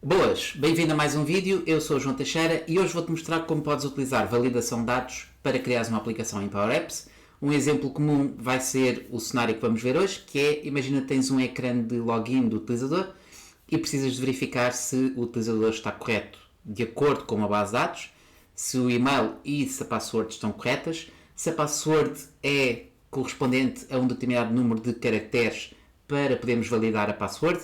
Boas, bem-vindo a mais um vídeo, eu sou o João Teixeira e hoje vou-te mostrar como podes utilizar validação de dados para criar uma aplicação em Power Apps. Um exemplo comum vai ser o cenário que vamos ver hoje, que é, imagina que tens um ecrã de login do utilizador e precisas de verificar se o utilizador está correto de acordo com a base de dados, se o e-mail e se a password estão corretas, se a password é correspondente a um determinado número de caracteres para podermos validar a password.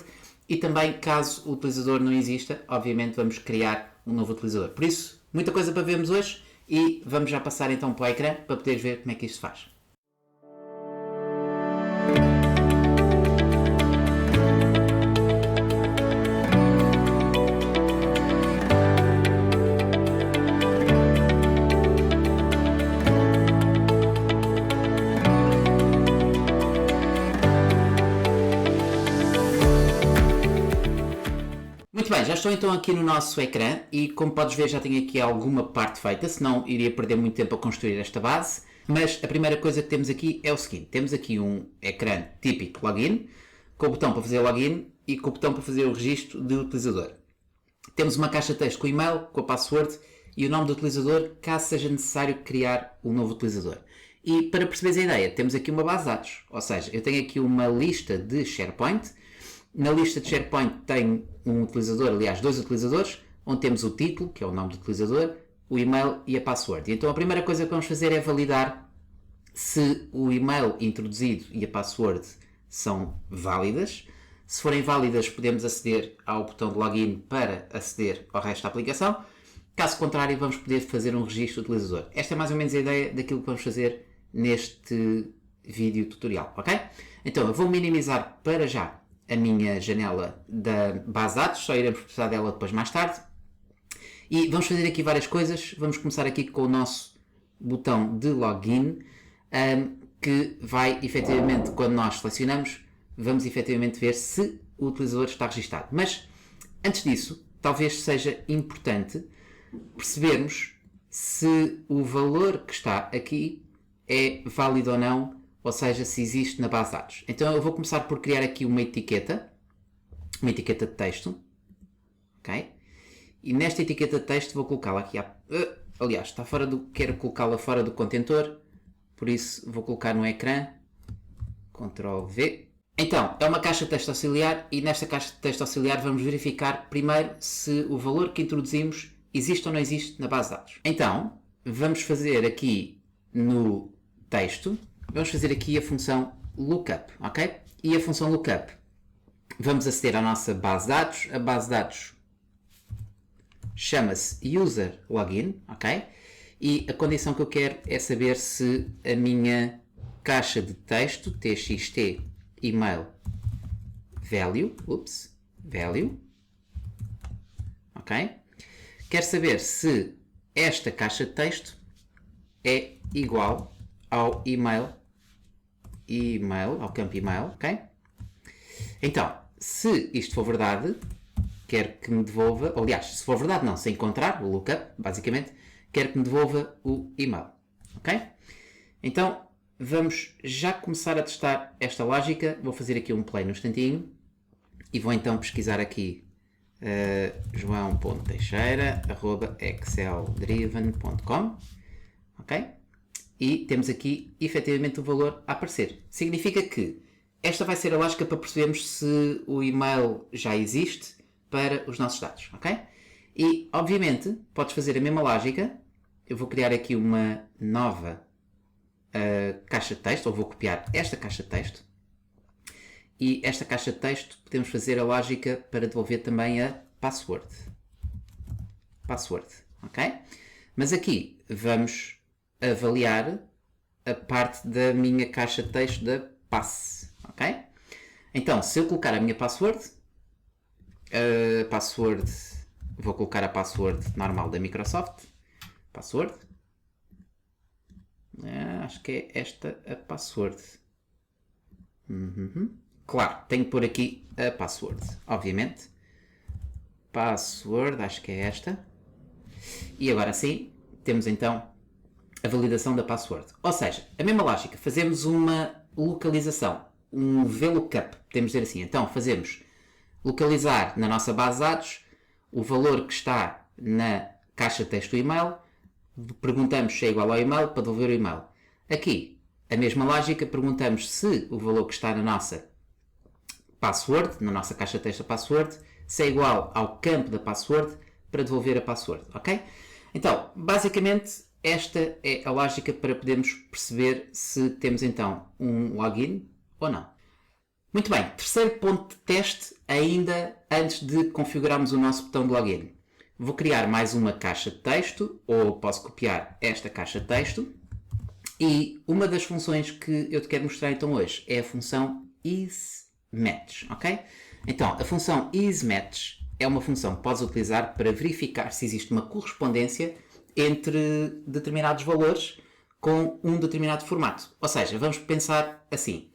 E também, caso o utilizador não exista, obviamente vamos criar um novo utilizador. Por isso, muita coisa para vermos hoje e vamos já passar então para o ecrã para poderes ver como é que isto se faz. Muito bem, já estou então aqui no nosso ecrã e como podes ver já tenho aqui alguma parte feita, senão iria perder muito tempo a construir esta base, mas a primeira coisa que temos aqui é o seguinte, temos aqui um ecrã típico login, com o botão para fazer login e com o botão para fazer o registro de utilizador. Temos uma caixa de texto com o e-mail, com a password e o nome do utilizador, caso seja necessário criar um novo utilizador. E para perceberes a ideia, temos aqui uma base de dados, ou seja, eu tenho aqui uma lista de SharePoint. Na lista de SharePoint tenho um utilizador, aliás, dois utilizadores, onde temos o título, que é o nome do utilizador, o e-mail e a password. E então a primeira coisa que vamos fazer é validar se o e-mail introduzido e a password são válidas. Se forem válidas, podemos aceder ao botão de login para aceder ao resto da aplicação. Caso contrário, vamos poder fazer um registro do utilizador. Esta é mais ou menos a ideia daquilo que vamos fazer neste vídeo tutorial, ok? Então eu vou minimizar para já a minha janela da base de dados, só iremos precisar dela depois mais tarde. E vamos fazer aqui várias coisas. Vamos começar aqui com o nosso botão de login, que vai efetivamente, quando nós selecionamos, vamos efetivamente ver se o utilizador está registado. Mas antes disso, talvez seja importante percebermos se o valor que está aqui é válido ou não, ou seja, se existe na base de dados. Então eu vou começar por criar aqui uma etiqueta de texto, ok? E nesta etiqueta de texto vou colocá-la aqui, aliás, está fora do, quero colocá-la fora do contentor, por isso vou colocar no ecrã, Ctrl V. Então, é uma caixa de texto auxiliar e nesta caixa de texto auxiliar vamos verificar primeiro se o valor que introduzimos existe ou não existe na base de dados. Então, vamos fazer aqui no texto, vamos fazer aqui a função lookup, ok? E a função lookup, vamos aceder à nossa base de dados. A base de dados chama-se user login, ok? E a condição que eu quero é saber se a minha caixa de texto, txt email value, ok? Quero saber se esta caixa de texto é igual ao ao campo email, ok? Então, se isto for verdade, quero que me devolva, aliás, se for verdade não, se encontrar o lookup, basicamente, quero que me devolva o e-mail, ok? Então, vamos já começar a testar esta lógica, vou fazer aqui um play no instantinho e vou então pesquisar aqui joão.teixeira@exceldriven.com, ok? E temos aqui efetivamente o valor a aparecer. Significa que esta vai ser a lógica para percebermos se o e-mail já existe para os nossos dados, ok? E obviamente podes fazer a mesma lógica. Eu vou criar aqui uma nova caixa de texto, ou vou copiar esta caixa de texto. E esta caixa de texto podemos fazer a lógica para devolver também a password, ok? Mas aqui vamos avaliar a parte da minha caixa de texto da passe, ok? Então, se eu colocar a minha password, vou colocar a password normal da Microsoft, password, acho que é esta a password. Claro, tenho que pôr aqui a password, obviamente. Password, acho que é esta. E agora sim, temos então a validação da password. Ou seja, a mesma lógica, fazemos uma localização, um VLOOKUP, podemos dizer assim. Então, fazemos localizar na nossa base de dados o valor que está na caixa de texto do e-mail, perguntamos se é igual ao e-mail para devolver o e-mail. Aqui, a mesma lógica, perguntamos se o valor que está na nossa password, na nossa caixa de texto da password, se é igual ao campo da password para devolver a password, ok? Então, basicamente, esta é a lógica para podermos perceber se temos então um login ou não. Muito bem, terceiro ponto de teste, ainda antes de configurarmos o nosso botão de login. Vou criar mais uma caixa de texto, ou posso copiar esta caixa de texto, e uma das funções que eu te quero mostrar então hoje é a função isMatch, ok? Então, a função isMatch é uma função que podes utilizar para verificar se existe uma correspondência entre determinados valores com um determinado formato. Ou seja, vamos pensar assim,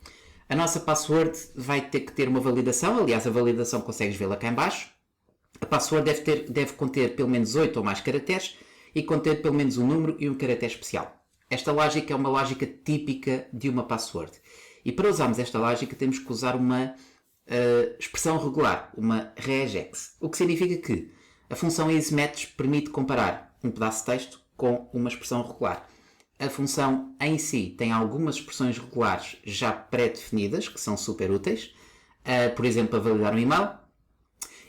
a nossa password vai ter que ter uma validação, aliás a validação consegues vê-la cá em baixo. A password deve conter pelo menos 8 ou mais caracteres e conter pelo menos um número e um caractere especial. Esta lógica é uma lógica típica de uma password. E para usarmos esta lógica temos que usar uma expressão regular, uma regex. O que significa que a função isMatch permite comparar um pedaço de texto com uma expressão regular. A função em si tem algumas expressões regulares já pré-definidas, que são super úteis. Por exemplo, para validar um e-mail.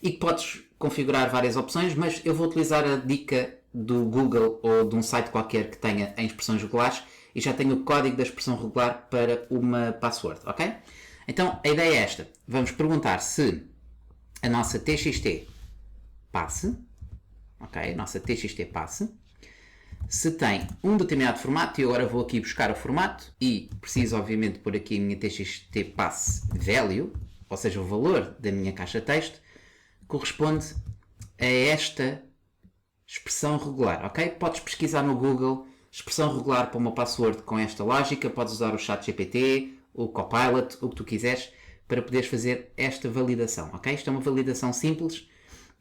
E que podes configurar várias opções, mas eu vou utilizar a dica do Google ou de um site qualquer que tenha em expressões regulares e já tenho o código da expressão regular para uma password, ok? Então, a ideia é esta. Vamos perguntar se a nossa TXT passe, ok? A nossa TXT passe, se tem um determinado formato, e agora vou aqui buscar o formato e preciso, obviamente, pôr aqui a minha TXT passe value, ou seja, o valor da minha caixa de texto, corresponde a esta expressão regular, ok? Podes pesquisar no Google expressão regular para uma password com esta lógica, podes usar o ChatGPT, o Copilot, o que tu quiseres, para poderes fazer esta validação, ok? Isto é uma validação simples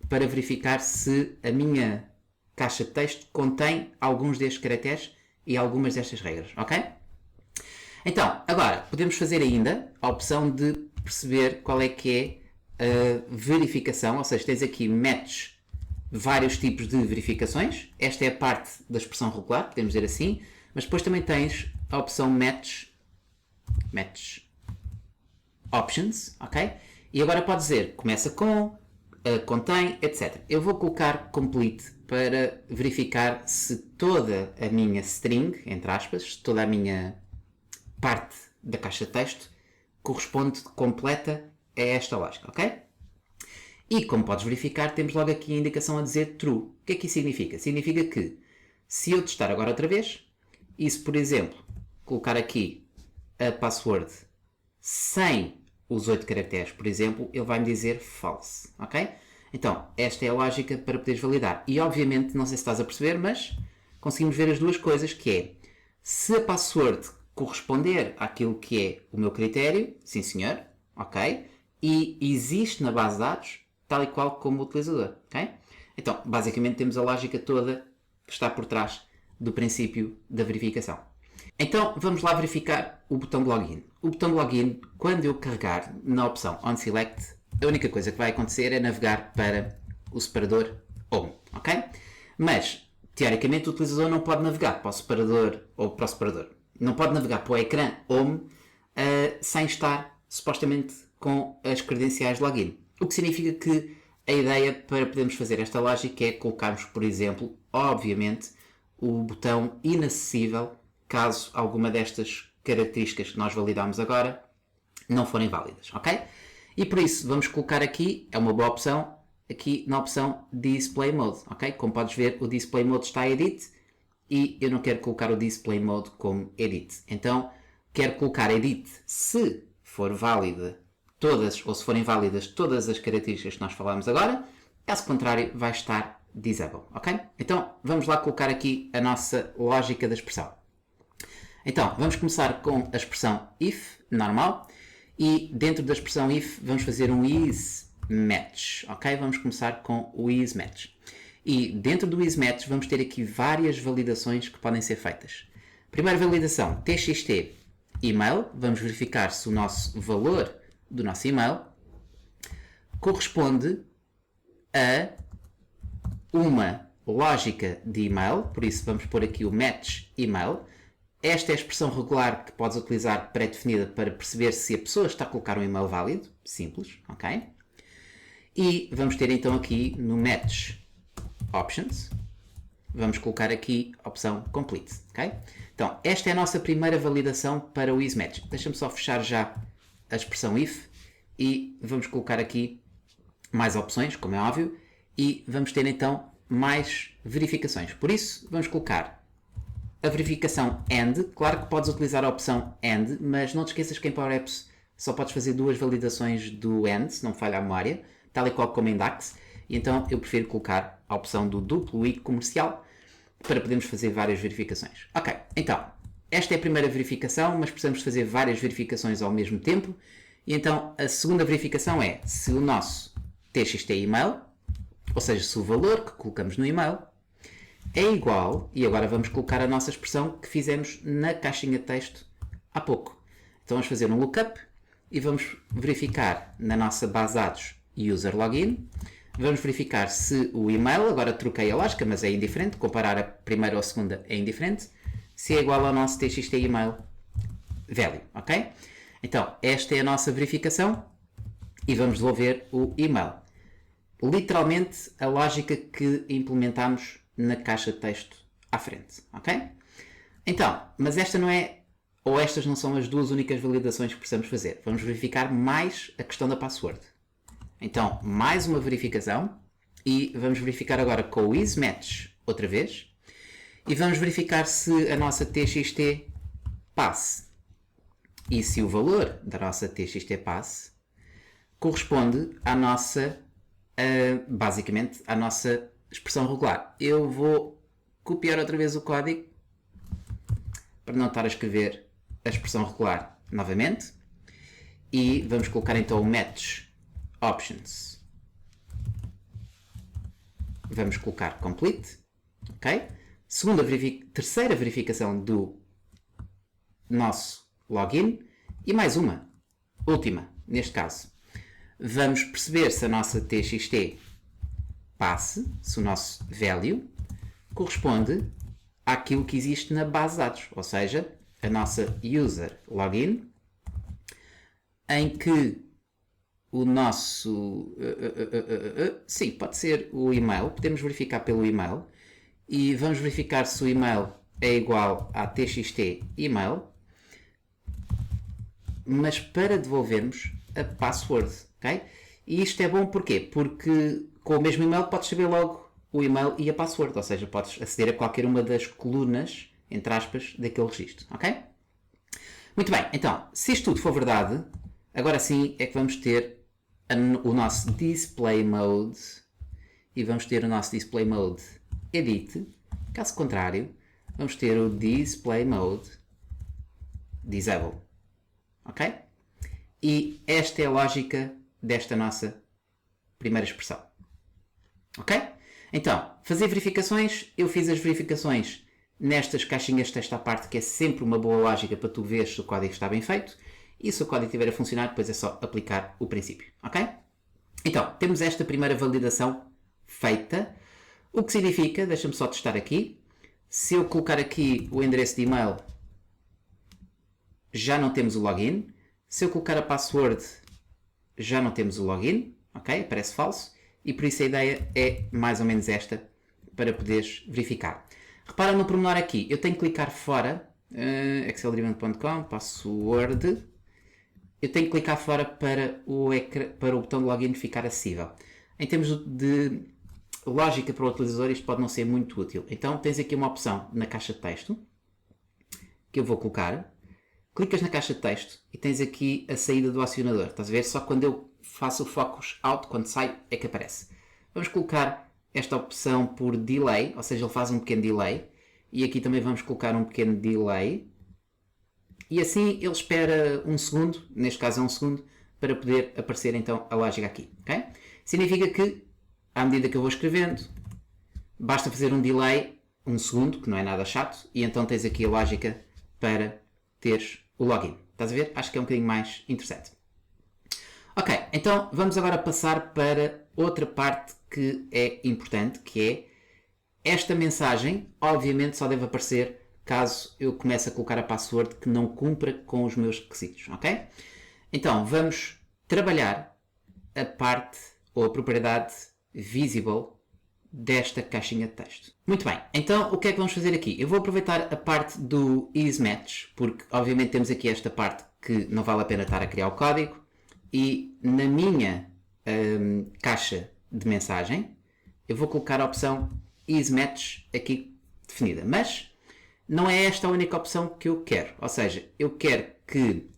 para verificar se a minha caixa de texto contém alguns destes caracteres e algumas destas regras, ok? Então, agora, podemos fazer ainda a opção de perceber qual é que é a verificação, ou seja, tens aqui match vários tipos de verificações. Esta é a parte da expressão regular, podemos dizer assim, mas depois também tens a opção match options, ok? E agora pode dizer, começa com, contém, etc. Eu vou colocar complete para verificar se toda a minha string, entre aspas, toda a minha parte da caixa de texto corresponde completa a esta lógica, ok? E como podes verificar, temos logo aqui a indicação a dizer true. O que é que isso significa? Significa que se eu testar agora outra vez, e se por exemplo colocar aqui a password sem os 8 caracteres, por exemplo, ele vai me dizer false, ok? Então, esta é a lógica para poderes validar. E obviamente, não sei se estás a perceber, mas conseguimos ver as duas coisas, que é, se a password corresponder àquilo que é o meu critério, sim senhor, ok? E existe na base de dados, tal e qual como o utilizador, ok? Então, basicamente temos a lógica toda que está por trás do princípio da verificação. Então, vamos lá verificar o botão de login. O botão de login, quando eu carregar na opção On Select, a única coisa que vai acontecer é navegar para o separador Home, ok? Mas, teoricamente, o utilizador não pode navegar para o separador ou para o separador. Não pode navegar para o ecrã Home sem estar, supostamente, com as credenciais de login. O que significa que a ideia para podermos fazer esta lógica é colocarmos, por exemplo, obviamente, o botão inacessível caso alguma destas características que nós validamos agora não forem válidas, ok? E por isso vamos colocar aqui, é uma boa opção, aqui na opção Display Mode, ok? Como podes ver, o Display Mode está Edit e eu não quero colocar o Display Mode como Edit. Então, quero colocar Edit se for válida todas, ou se forem válidas todas as características que nós falámos agora, caso contrário vai estar Disable, ok? Então, vamos lá colocar aqui a nossa lógica da expressão. Então, vamos começar com a expressão if, normal, e dentro da expressão if vamos fazer um isMatch, ok? Vamos começar com o isMatch. E dentro do isMatch vamos ter aqui várias validações que podem ser feitas. Primeira validação, txt email, vamos verificar se o nosso valor do nosso e-mail corresponde a uma lógica de e-mail, por isso vamos pôr aqui o match email. Esta é a expressão regular que podes utilizar pré-definida para perceber se a pessoa está a colocar um e-mail válido, simples, ok? E vamos ter então aqui no match options, vamos colocar aqui a opção complete, ok? Então, esta é a nossa primeira validação para o isMatch. Deixa-me só fechar já a expressão if e vamos colocar aqui mais opções, como é óbvio, e vamos ter então mais verificações. Por isso, vamos colocar a verificação AND. Claro que podes utilizar a opção AND, mas não te esqueças que em Power Apps só podes fazer duas validações do AND, se não falha a memória, tal e qual como em DAX, e então eu prefiro colocar a opção do duplo I comercial para podermos fazer várias verificações. Ok, então, esta é a primeira verificação, mas precisamos fazer várias verificações ao mesmo tempo, e então a segunda verificação é se o nosso TXT email, ou seja, se o valor que colocamos no e-mail é igual, e agora vamos colocar a nossa expressão que fizemos na caixinha de texto há pouco. Então vamos fazer um lookup e vamos verificar na nossa base de dados user login, vamos verificar se o e-mail, agora troquei a lógica, mas é indiferente, comparar a primeira ou a segunda é indiferente, se é igual ao nosso TXT email value, ok? Então, esta é a nossa verificação e vamos devolver o e-mail. Literalmente a lógica que implementamos na caixa de texto à frente, ok? Então, mas esta não é, ou estas não são as duas únicas validações que precisamos fazer. Vamos verificar mais a questão da password. Então, mais uma verificação e vamos verificar agora com o isMatch outra vez e vamos verificar se a nossa TXT passe e se o valor da nossa TXT passe corresponde à nossa, basicamente, à nossa expressão regular. Eu vou copiar outra vez o código para não estar a escrever a expressão regular novamente e vamos colocar então o match options. Vamos colocar complete, ok? Terceira verificação do nosso login e mais uma, última, neste caso. Vamos perceber se a nossa TXT passe, se o nosso value corresponde àquilo que existe na base de dados, ou seja, a nossa user login, em que o nosso... sim, pode ser o e-mail, podemos verificar pelo e-mail e vamos verificar se o e-mail é igual a TXT email, mas para devolvermos a password, ok? E isto é bom porquê? Porque com o mesmo e-mail podes saber logo o e-mail e a password, ou seja, podes aceder a qualquer uma das colunas, entre aspas, daquele registro, ok? Muito bem, então, se isto tudo for verdade, agora sim é que vamos ter o nosso display mode e vamos ter o nosso display mode edit. Caso contrário, vamos ter o display mode disable, ok? E esta é a lógica desta nossa primeira expressão, ok? Então, fazer verificações, eu fiz as verificações nestas caixinhas de texto à parte, que é sempre uma boa lógica para tu ver se o código está bem feito. E se o código estiver a funcionar, depois é só aplicar o princípio, ok? Então, temos esta primeira validação feita, o que significa, deixa-me só testar aqui, se eu colocar aqui o endereço de e-mail, já não temos o login. Se eu colocar a password, já não temos o login, ok? Parece falso. E por isso a ideia é mais ou menos esta, para poderes verificar. Repara no pormenor aqui, eu tenho que clicar fora, exceldriven.com, password, eu tenho que clicar fora para o botão de login ficar acessível. Em termos de lógica para o utilizador, isto pode não ser muito útil. Então tens aqui uma opção na caixa de texto, que eu vou colocar. Clicas na caixa de texto e tens aqui a saída do acionador. Estás a ver? Só quando eu faço o focus out, quando saio, é que aparece. Vamos colocar esta opção por delay, ou seja, ele faz um pequeno delay. E aqui também vamos colocar um pequeno delay. E assim ele espera um segundo, neste caso é um segundo, para poder aparecer então a lógica aqui. Okay? Significa que, à medida que eu vou escrevendo, basta fazer um delay, um segundo, que não é nada chato, e então tens aqui a lógica para teres o login. Estás a ver? Acho que é um bocadinho mais interessante. Ok, então vamos agora passar para outra parte que é importante, que é esta mensagem, obviamente só deve aparecer caso eu comece a colocar a password que não cumpra com os meus requisitos, ok? Então vamos trabalhar a parte ou a propriedade visible desta caixinha de texto. Muito bem, então o que é que vamos fazer aqui? Eu vou aproveitar a parte do isMatch, porque obviamente temos aqui esta parte que não vale a pena estar a criar o código, e na minha caixa de mensagem eu vou colocar a opção isMatch aqui definida, mas não é esta a única opção que eu quero, ou seja, eu quero que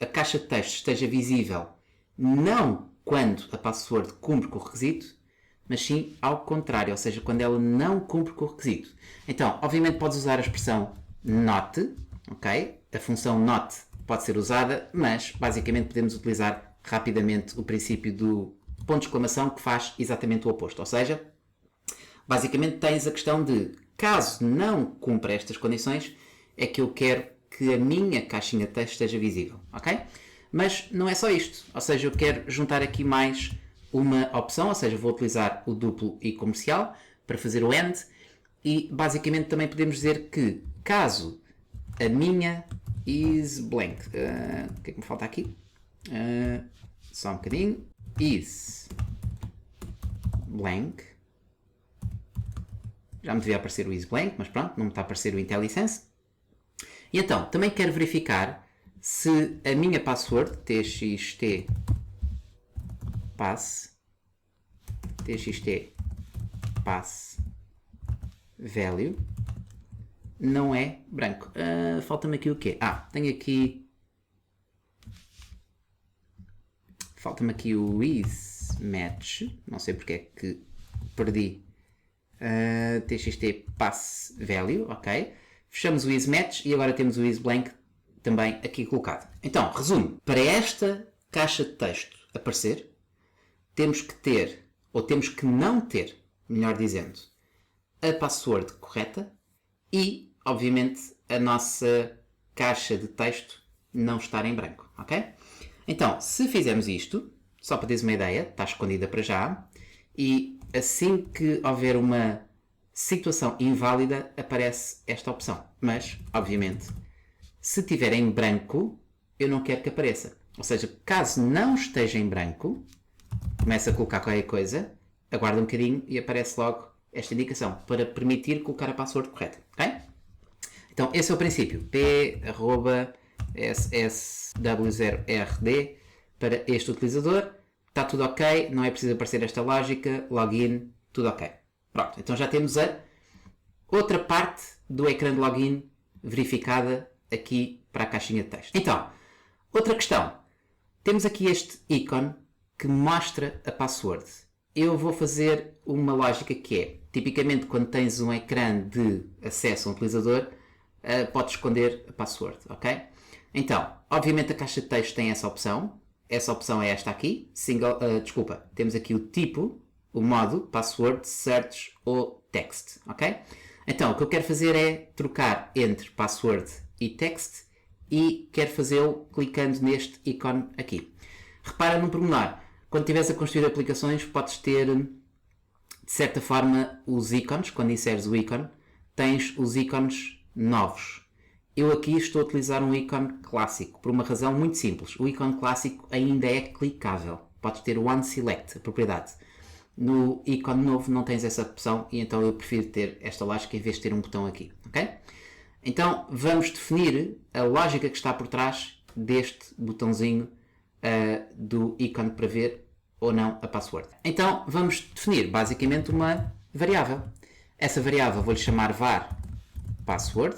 a caixa de texto esteja visível não quando a password cumpre com o requisito, mas sim ao contrário, ou seja, quando ela não cumpre com o requisito. Então, obviamente podes usar a expressão not, ok? A função not pode ser usada, mas basicamente podemos utilizar rapidamente o princípio do ponto de exclamação que faz exatamente o oposto, ou seja, basicamente tens a questão de, caso não cumpra estas condições, é que eu quero que a minha caixinha de texto esteja visível, ok? Mas não é só isto, ou seja, eu quero juntar aqui mais uma opção, ou seja, vou utilizar o duplo e comercial para fazer o AND e basicamente também podemos dizer que caso a minha is blank, o que é que me falta aqui? Só um bocadinho, is blank, já me devia aparecer o is blank, mas pronto, não me está a aparecer o IntelliSense. E então, também quero verificar se a minha password, txt pass value, não é branco. Falta-me aqui o quê? Tenho aqui... Falta-me aqui o isMatch, não sei porque é que perdi txt pass value, ok? Fechamos o isMatch e agora temos o isBlank também aqui colocado. Então, resumo, para esta caixa de texto aparecer, temos que ter, ou temos que não ter, melhor dizendo, a password correta e, obviamente, a nossa caixa de texto não estar em branco, ok? Então, se fizermos isto, só para teres uma ideia, está escondida para já, e assim que houver uma situação inválida, aparece esta opção. Mas, obviamente, se estiver em branco, eu não quero que apareça. Ou seja, caso não esteja em branco, começa a colocar qualquer coisa, aguarda um bocadinho e aparece logo esta indicação para permitir colocar a password correta. Okay? Então, esse é o princípio. p@ssw0rd para este utilizador. Está tudo ok, não é preciso aparecer esta lógica, login, tudo ok. Pronto, então já temos a outra parte do ecrã de login verificada aqui para a caixinha de texto. Então, outra questão. Temos aqui este ícone que mostra a password. Eu vou fazer uma lógica que é, tipicamente quando tens um ecrã de acesso a um utilizador, podes esconder a password, ok? Então, obviamente a caixa de texto tem essa opção. Essa opção é esta aqui. Temos aqui o tipo, o modo, password, search ou text, ok? Então, o que eu quero fazer é trocar entre password e text e quero fazê-lo clicando neste ícone aqui. Repara num pormenor. Quando estiveres a construir aplicações, podes ter, de certa forma, os ícones. Quando inseres o ícone, tens os ícones novos. Eu aqui estou a utilizar um ícone clássico, por uma razão muito simples. O ícone clássico ainda é clicável. Podes ter o OneSelect, a propriedade. No ícone novo não tens essa opção e então eu prefiro ter esta lógica em vez de ter um botão aqui. Ok? Então vamos definir a lógica que está por trás deste botãozinho do ícone para ver ou não a password. Então vamos definir basicamente uma variável. Essa variável vou-lhe chamar var password,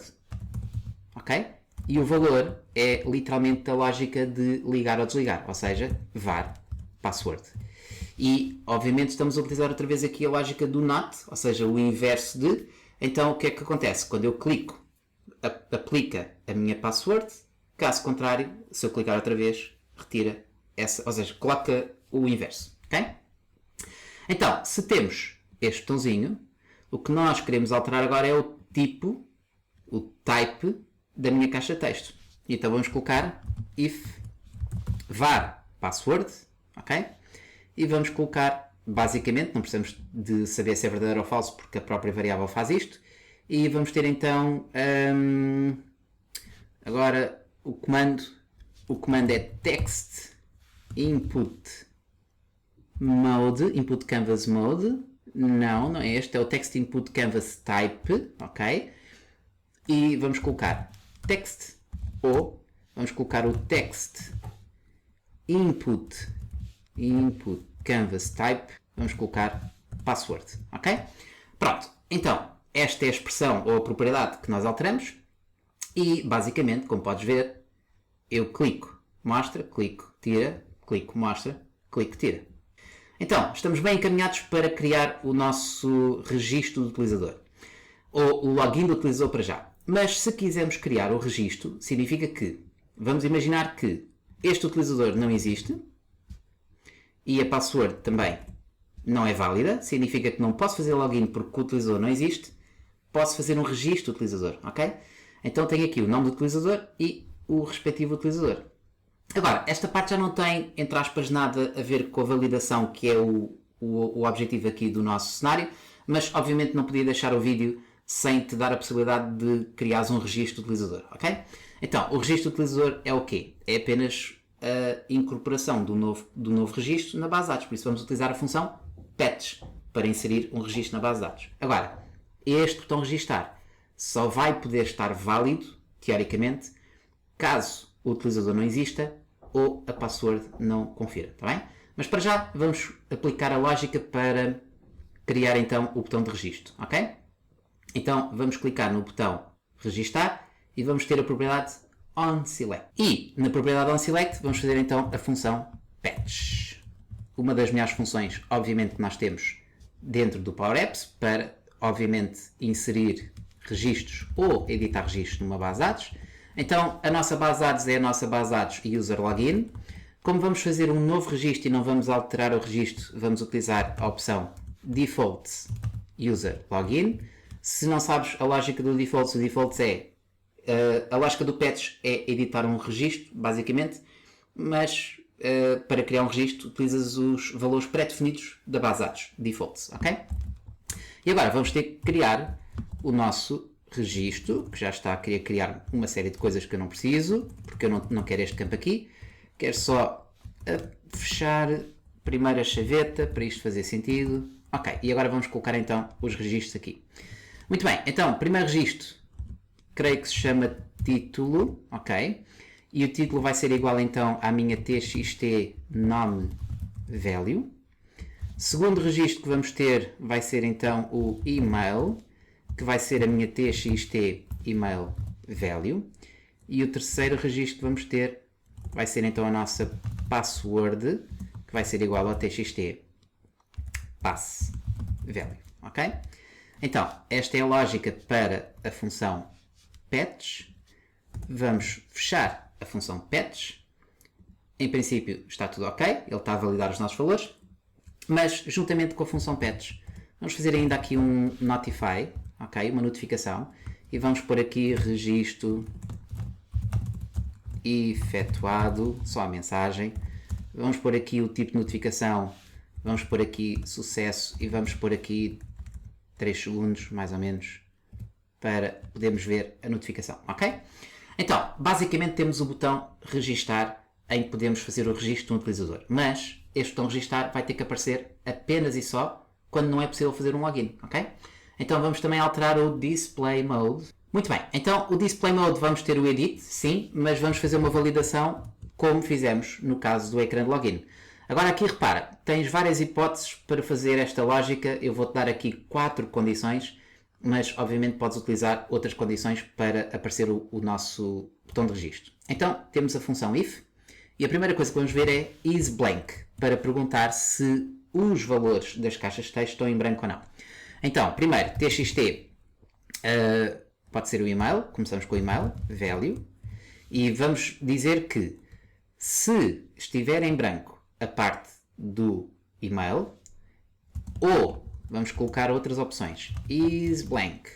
ok? E o valor é literalmente a lógica de ligar ou desligar, ou seja, var password. E obviamente estamos a utilizar outra vez aqui a lógica do not, ou seja, o inverso de. Então o que é que acontece? Quando eu clico, aplica a minha password, caso contrário, se eu clicar outra vez, retira essa, ou seja, coloca o inverso, ok? Então, se temos este botãozinho, o que nós queremos alterar agora é o tipo, o type da minha caixa de texto. Então vamos colocar if var password, ok? E vamos colocar, basicamente, não precisamos de saber se é verdadeiro ou falso, porque a própria variável faz isto. E vamos ter então, agora o comando é text input mode, input canvas mode, não é este, é o text input canvas type, ok? E vamos colocar text ou vamos colocar o text input canvas type, vamos colocar password, ok? Pronto, então esta é a expressão ou a propriedade que nós alteramos e basicamente, como podes ver, eu clico, mostra, clico, tira, clico, mostra, clico, tira. Então, estamos bem encaminhados para criar o nosso registro do utilizador, ou o login do utilizador para já. Mas se quisermos criar o registro, significa que, vamos imaginar que este utilizador não existe e a password também não é válida, significa que não posso fazer login porque o utilizador não existe, posso fazer um registro do utilizador, ok? Então tenho aqui o nome do utilizador e o respectivo utilizador. Agora, esta parte já não tem, entre aspas, nada a ver com a validação, que é o objetivo aqui do nosso cenário, mas obviamente não podia deixar o vídeo sem te dar a possibilidade de criares um registro do utilizador, ok? Então, o registro do utilizador é o quê? É apenas a incorporação do novo registro na base de dados, por isso vamos utilizar a função patch para inserir um registro na base de dados. Agora, este botão registar só vai poder estar válido, teoricamente, caso o utilizador não exista ou a password não confira, está bem? Mas para já vamos aplicar a lógica para criar então o botão de registro, ok? Então vamos clicar no botão registar e vamos ter a propriedade onSelect. E na propriedade onSelect vamos fazer então a função patch. Uma das melhores funções, obviamente, que nós temos dentro do Power Apps para, obviamente, inserir registros ou editar registros numa base de dados. Então, a nossa base de dados é a nossa base de dados user login. Como vamos fazer um novo registro e não vamos alterar o registro, vamos utilizar a opção default user login. Se não sabes a lógica do default, o default é a lógica do patch é editar um registro, basicamente, mas para criar um registro utilizas os valores pré-definidos da base de dados, defaults, ok? E agora vamos ter que criar o nosso registro, que já está a querer criar uma série de coisas que eu não preciso, porque eu não quero este campo aqui. Quero só fechar primeiro a chaveta, para isto fazer sentido. Ok, e agora vamos colocar então os registros aqui. Muito bem, então, primeiro registro, creio que se chama título, ok? E o título vai ser igual então à minha txt nome value. Segundo registro que vamos ter vai ser então o email, que vai ser a minha txt email value. E o terceiro registro que vamos ter vai ser então a nossa password, que vai ser igual ao txt pass value, ok? Então, esta é a lógica para a função patch. Vamos fechar a função patch. Em princípio está tudo ok, ele está a validar os nossos valores, mas juntamente com a função patch, vamos fazer ainda aqui um notify, ok? Uma notificação, e vamos pôr aqui registro efetuado, só a mensagem. Vamos pôr aqui o tipo de notificação, vamos pôr aqui sucesso e vamos pôr aqui 3 segundos, mais ou menos, para podermos ver a notificação, ok? Então, basicamente temos o botão registar, em que podemos fazer o registro de um utilizador, mas este botão registar vai ter que aparecer apenas e só quando não é possível fazer um login, ok? Então vamos também alterar o Display Mode. Muito bem, então o Display Mode vamos ter o Edit, sim, mas vamos fazer uma validação como fizemos no caso do ecrã de login. Agora aqui repara, tens várias hipóteses para fazer esta lógica, eu vou-te dar aqui 4 condições, mas obviamente podes utilizar outras condições para aparecer o nosso botão de registro. Então temos a função if, e a primeira coisa que vamos ver é isBlank, para perguntar se os valores das caixas de texto estão em branco ou não. Então, primeiro, txt pode ser o e-mail, começamos com o e-mail, value, e vamos dizer que se estiver em branco a parte do e-mail, ou vamos colocar outras opções, isBlank,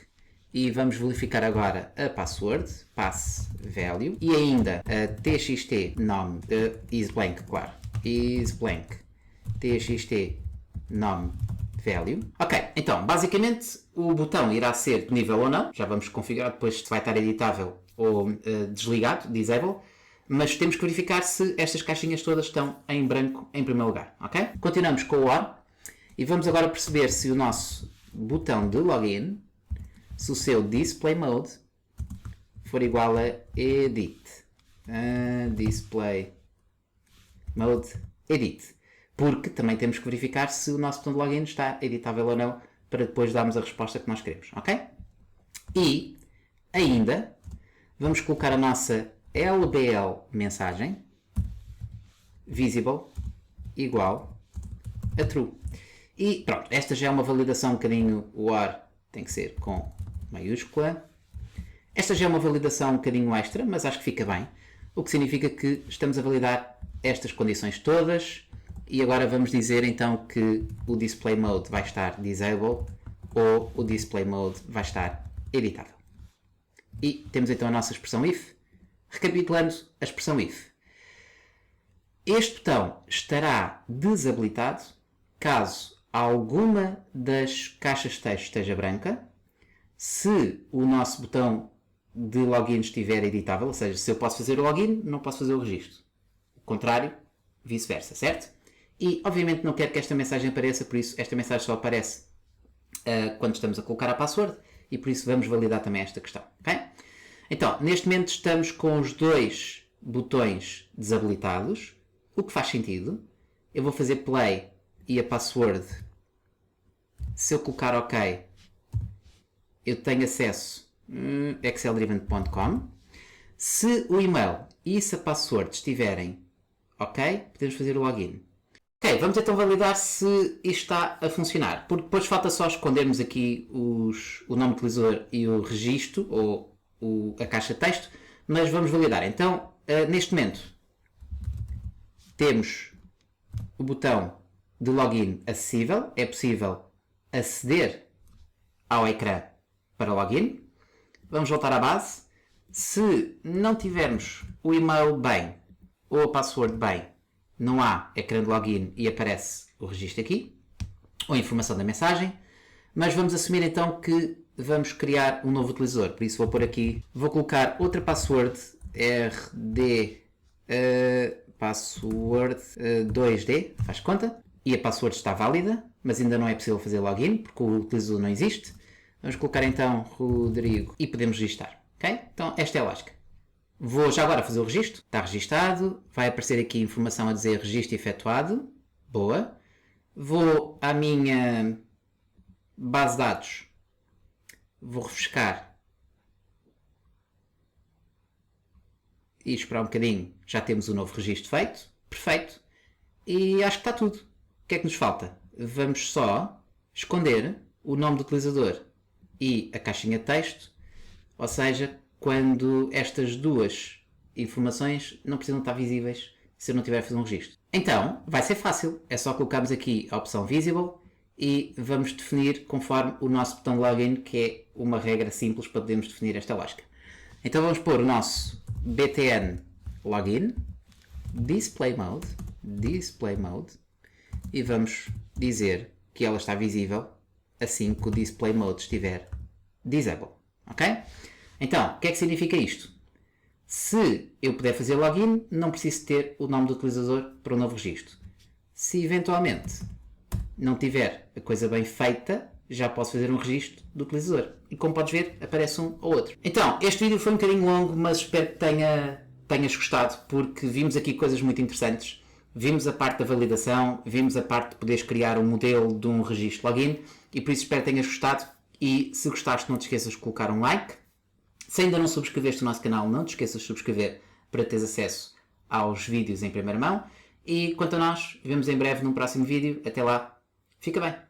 e vamos verificar agora a password, pass value, e ainda a txt nome, isBlank, claro, is blank, txt nome value. Ok, então basicamente o botão irá ser disponível ou não, já vamos configurar depois se vai estar editável ou desligado, disable, mas temos que verificar se estas caixinhas todas estão em branco em primeiro lugar, ok? Continuamos com o OR e vamos agora perceber se o nosso botão de login, se o seu display mode for igual a edit. Display mode edit. Porque também temos que verificar se o nosso botão de login está editável ou não para depois darmos a resposta que nós queremos, ok? E ainda vamos colocar a nossa LBL mensagem visible igual a true. E pronto, esta já é uma validação um bocadinho, o OR tem que ser com maiúscula. Esta já é uma validação um bocadinho extra, mas acho que fica bem. O que significa que estamos a validar estas condições todas. E agora vamos dizer então que o display mode vai estar disable ou o display mode vai estar editável. E temos então a nossa expressão if. Recapitulando a expressão if. Este botão estará desabilitado caso alguma das caixas de texto esteja branca, se o nosso botão de login estiver editável, ou seja, se eu posso fazer o login, não posso fazer o registro. O contrário, vice-versa, certo? E obviamente não quero que esta mensagem apareça, por isso esta mensagem só aparece quando estamos a colocar a password e por isso vamos validar também esta questão, ok? Então, neste momento estamos com os dois botões desabilitados, o que faz sentido. Eu vou fazer play e a password, se eu colocar OK, eu tenho acesso a exceldriven.com. Se o e-mail e se a password estiverem OK, podemos fazer o login. Ok, vamos então validar se isto está a funcionar, porque depois falta só escondermos aqui o nome do utilizador e o registro, ou a caixa de texto, mas vamos validar. Então, neste momento, temos o botão de login acessível, é possível aceder ao ecrã para login. Vamos voltar à base. Se não tivermos o e-mail bem ou a password bem, não há ecrã de login e aparece o registro aqui, ou a informação da mensagem, mas vamos assumir então que vamos criar um novo utilizador, por isso vou pôr aqui, vou colocar outra password, rd password 2d, faz conta, e a password está válida, mas ainda não é possível fazer login, porque o utilizador não existe. Vamos colocar então Rodrigo e podemos registar, ok? Então esta é a lógica. Vou já agora fazer o registro. Está registado. Vai aparecer aqui informação a dizer registro efetuado. Boa. Vou à minha base de dados. Vou refrescar. E esperar um bocadinho. Já temos o novo registro feito. Perfeito. E acho que está tudo. O que é que nos falta? Vamos só esconder o nome do utilizador e a caixinha de texto. Ou seja, quando estas duas informações não precisam estar visíveis se eu não tiver a fazer um registro. Então, vai ser fácil. É só colocarmos aqui a opção Visible e vamos definir conforme o nosso botão de login, que é uma regra simples para podermos definir esta lógica. Então vamos pôr o nosso btn login, display mode, e vamos dizer que ela está visível assim que o display mode estiver disable. Ok? Então, o que é que significa isto? Se eu puder fazer login, não preciso ter o nome do utilizador para o novo registro. Se eventualmente não tiver a coisa bem feita, já posso fazer um registro do utilizador. E como podes ver, aparece um ou outro. Então, este vídeo foi um bocadinho longo, mas espero que tenhas gostado, porque vimos aqui coisas muito interessantes. Vimos a parte da validação, vimos a parte de poderes criar um modelo de um registro login, e por isso espero que tenhas gostado. E se gostaste, não te esqueças de colocar um like. Se ainda não subscreveste o nosso canal, não te esqueças de subscrever para teres acesso aos vídeos em primeira mão. E quanto a nós, vemos em breve num próximo vídeo. Até lá, fica bem!